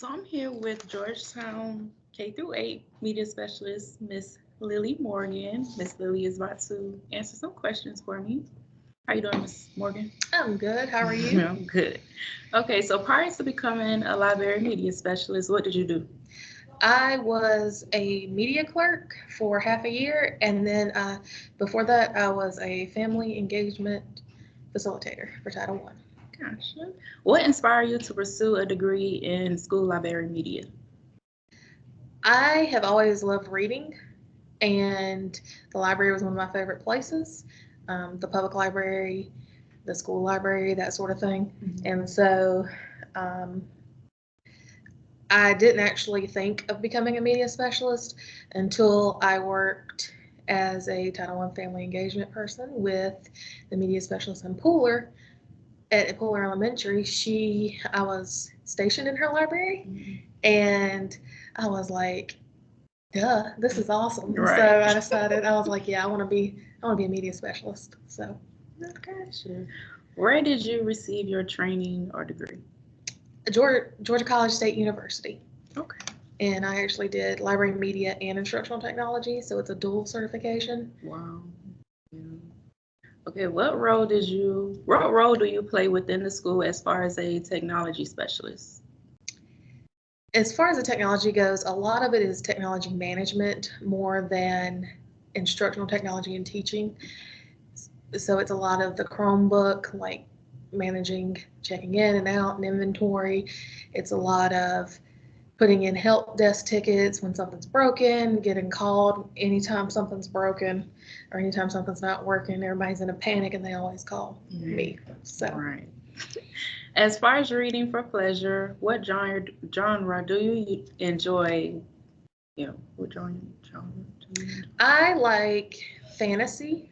So I'm here with Georgetown K-8 media specialist, Miss Lily Morgan. Miss Lily is about to answer some questions for me. How you doing, Miss Morgan? I'm good. How are you? I'm good. Okay, so prior to becoming a library media specialist, what did you do? I was a media clerk for half a year, and then before that, I was a family engagement facilitator for Title One. Gotcha. What inspired you to pursue a degree in school library media? I have always loved reading, and the library was one of my favorite places. The public library, the school library, that sort of thing. And so um, I didn't actually think of becoming a media specialist until I worked as a Title I family engagement person with the media specialist in Pooler at Pooler Elementary. I was stationed in her library, and I was like, duh, this is awesome. Right. So I decided, I was like, yeah, I want to be a media specialist. So Gotcha. Where did you receive your training or degree? Georgia College State University. Okay. And I actually did library media and instructional technology, so it's a dual certification. Wow. Yeah. Okay, what role do you play within the school as far as a technology specialist? As far as the technology goes, a lot of it is technology management more than instructional technology and teaching. So it's a lot of the Chromebook, like managing, checking in and out and inventory. It's a lot of putting in help desk tickets when something's broken, getting called anytime something's broken or anytime something's not working. Everybody's in a panic and they always call me. So Right. As far as reading for pleasure, what genre do you enjoy? What genre do you enjoy? I like fantasy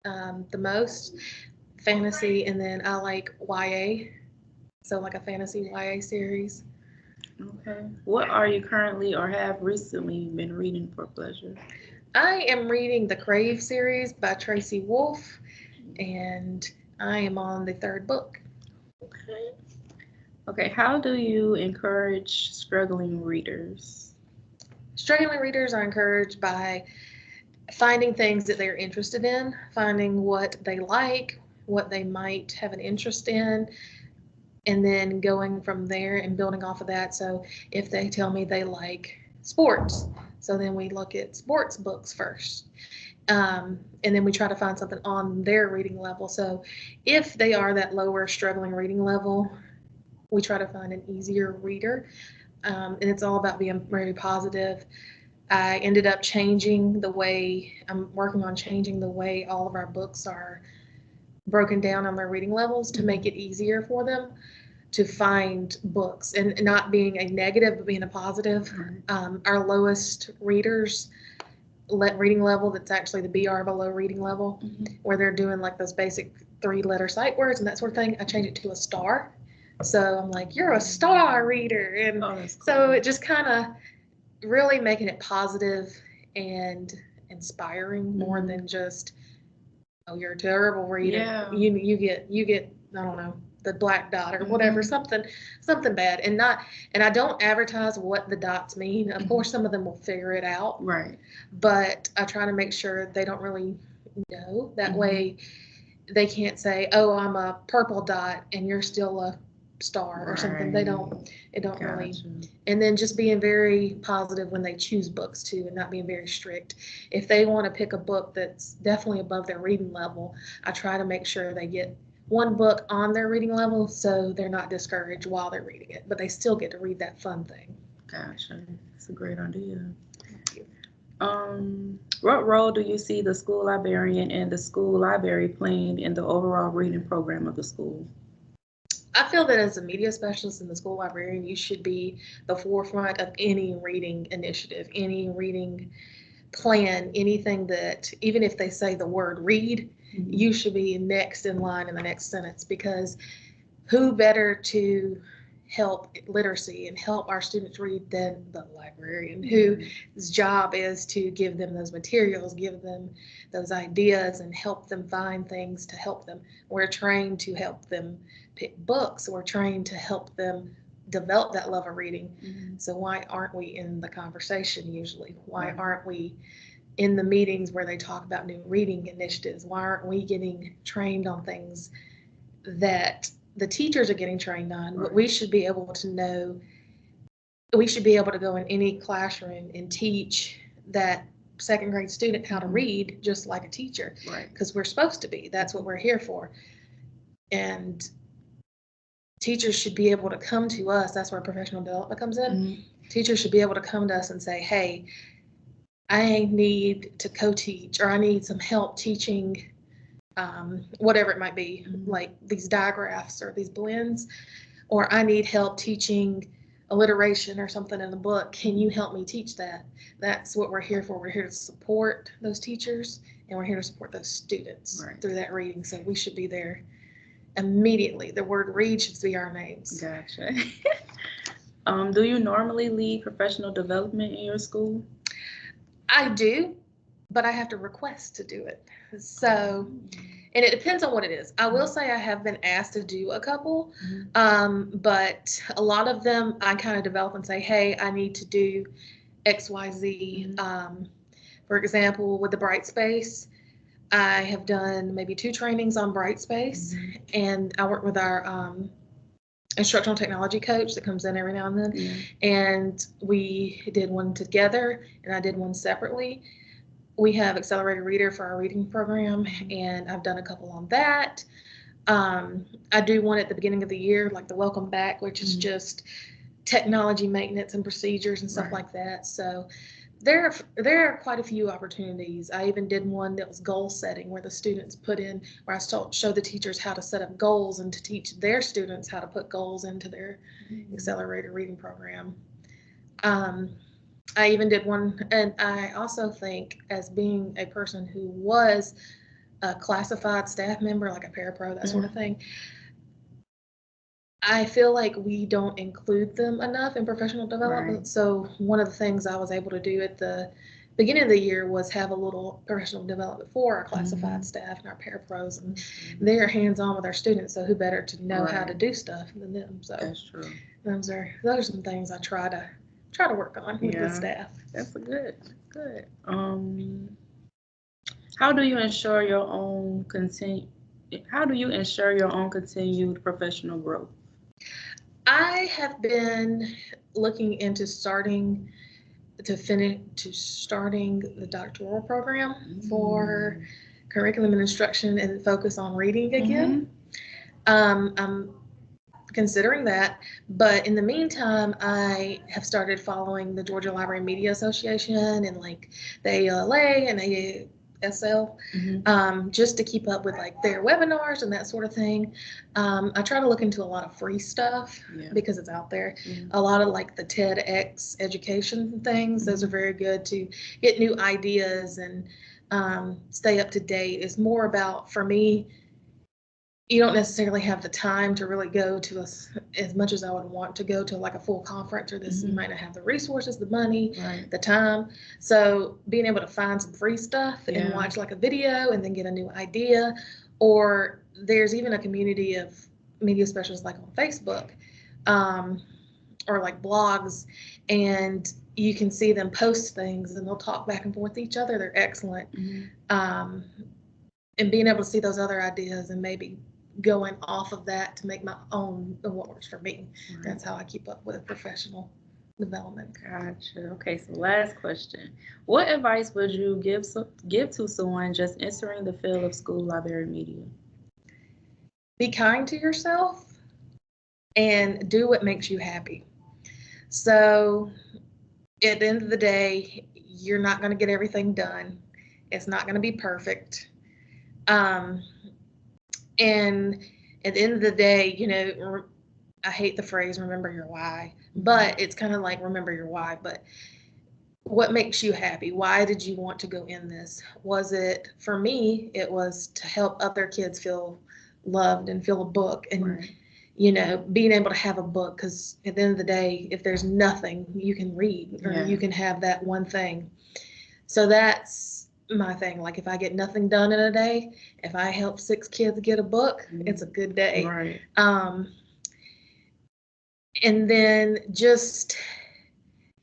the most. Fantasy, and then I like YA. So like a fantasy YA series. Okay. What are you currently or have recently been reading for pleasure? I am reading the Crave series by Tracy Wolff, and I am on the third book. Okay. Okay, how do you encourage struggling readers? Struggling readers are encouraged by finding things that they're interested in, finding what they like, what they might have an interest in, and then going from there and building off of that. So if they tell me they like sports, so then we look at sports books first. And then we try to find something on their reading level. So if they are that lower struggling reading level, we try to find an easier reader. And it's all about being very positive. I ended up I'm working on changing the way all of our books are broken down on their reading levels to make it easier for them to find books, and not being a negative but being a positive. Our lowest readers reading level, that's actually the BR below reading level, where they're doing like those basic 3-letter sight words and that sort of thing, I change it to a star. So I'm like, you're a star reader. And cool. So it just kind of really making it positive and inspiring more than just, oh, you're a terrible reader. Yeah. You get I don't know, the black dot or whatever, something bad. And I don't advertise what the dots mean. Of course some of them will figure it out. Right. But I try to make sure they don't really know. That way they can't say, oh, I'm a purple dot and you're still a star or something. It don't really. And then just being very positive when they choose books too, and not being very strict. If they want to pick a book that's definitely above their reading level, I try to make sure they get one book on their reading level so they're not discouraged while they're reading it, but they still get to read that fun thing. Gotcha. That's a great idea. Thank you. What role do you see the school librarian and the school library playing in the overall reading program of the school? I feel that as a media specialist and the school librarian, you should be the forefront of any reading initiative, any reading plan, anything that, even if they say the word read, you should be next in line in the next sentence, because who better to help literacy and help our students read than the librarian, whose job is to give them those materials, give them those ideas, and help them find things to help them. We're trained to help them pick books. We're trained to help them develop that love of reading. Mm-hmm. So why aren't we in the conversation usually? Why Right. aren't we in the meetings where they talk about new reading initiatives? Why aren't we getting trained on things that the teachers are getting trained on? Right. We should be able to know, we should be able to go in any classroom and teach that second grade student how to read just like a teacher, Right. because we're supposed to be. That's what we're here for. And teachers should be able to come to us. That's where professional development comes in. Mm-hmm. Teachers should be able to come to us and say, hey, I need to co-teach, or I need some help teaching whatever it might be, like these digraphs or these blends, or I need help teaching alliteration or something in the book. Can you help me teach that? That's what we're here for. We're here to support those teachers, and we're here to support those students through that reading. So we should be there immediately. The word read should be our names. Gotcha. Do you normally lead professional development in your school? I do, but I have to request to do it. So, and it depends on what it is. I will say I have been asked to do a couple, but a lot of them I kind of develop and say, hey, I need to do X, Y, Z. For example, with the Bright Space, I have done maybe 2 trainings on Bright Space, and I work with our instructional technology coach that comes in every now and then, and we did one together, and I did one separately. We have Accelerated Reader for our reading program, and I've done a couple on that. I do one at the beginning of the year, like the Welcome Back, which is just technology maintenance and procedures and stuff like that. So there are quite a few opportunities. I even did one that was goal setting, where the students put in, where I show the teachers how to set up goals and to teach their students how to put goals into their accelerated reading program. I even did one, and I also think, as being a person who was a classified staff member, like a parapro, that sort of thing, I feel like we don't include them enough in professional development. So one of the things I was able to do at the beginning of the year was have a little professional development for our classified staff and our parapros, and they're hands-on with our students. So who better to know how to do stuff than them? So that's true. Those are some things I try to work on with the staff. That's good. How do you ensure your own continued professional growth? I have been looking into starting the doctoral program for curriculum and instruction and focus on reading again. I'm considering that, but in the meantime, I have started following the Georgia Library Media Association and like the ALA and ASL, just to keep up with like their webinars and that sort of thing. I try to look into a lot of free stuff because it's out there. A lot of like the TEDx education things, those are very good to get new ideas and stay up to date. It's more about, for me, you don't necessarily have the time to really go to as much as I would want to go to like a full conference or this. You might not have the resources, the money, the time. So being able to find some free stuff and watch like a video and then get a new idea, or there's even a community of media specialists like on Facebook, or like blogs, and you can see them post things and they'll talk back and forth with each other. They're excellent. And being able to see those other ideas and maybe going off of that to make my own, what works for me. That's how I keep up with professional development. Gotcha. Okay, so last question. What advice would you give to someone just entering the field of school library media? Be kind to yourself and do what makes you happy. So at the end of the day, you're not going to get everything done. It's not going to be perfect. And at the end of the day, you know, I hate the phrase remember your why, but it's kind of like remember your why. But what makes you happy? Why did you want to go in this? Was it, for me, it was to help other kids feel loved and feel a book and, you know, being able to have a book, because at the end of the day, if there's nothing, you can read or you can have that one thing. So that's my thing. Like if I get nothing done in a day, if I help 6 kids get a book, it's a good day. And then just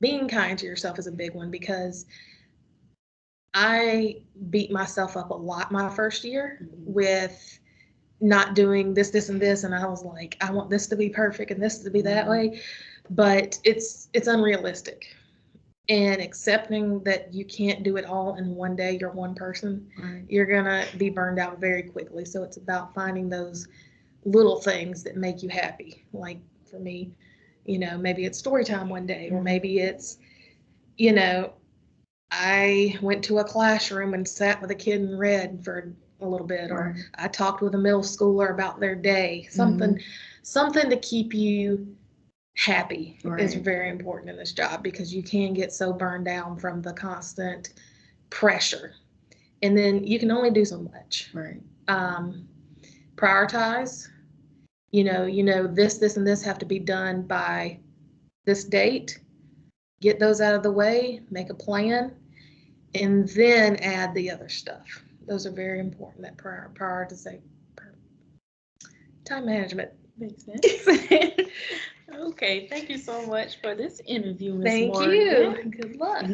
being kind to yourself is a big one, because I beat myself up a lot my first year with not doing this, this, and this. And I was like, I want this to be perfect and this to be that way. But it's unrealistic. And accepting that you can't do it all in one day, you're one person, Right. you're gonna be burned out very quickly. So it's about finding those little things that make you happy. Like for me, maybe it's story time one day, or maybe it's, I went to a classroom and sat with a kid and read for a little bit, or Right. I talked with a middle schooler about their day. Something to keep you happy is Right. very important in this job, because you can get so burned down from the constant pressure, and then you can only do so much. Right. Prioritize. This, and this have to be done by this date. Get those out of the way, make a plan, and then add the other stuff. Those are very important, that prioritization. Time management. Makes sense. Okay, thank you so much for this interview, Ms. Thank Morgan. you. Good luck.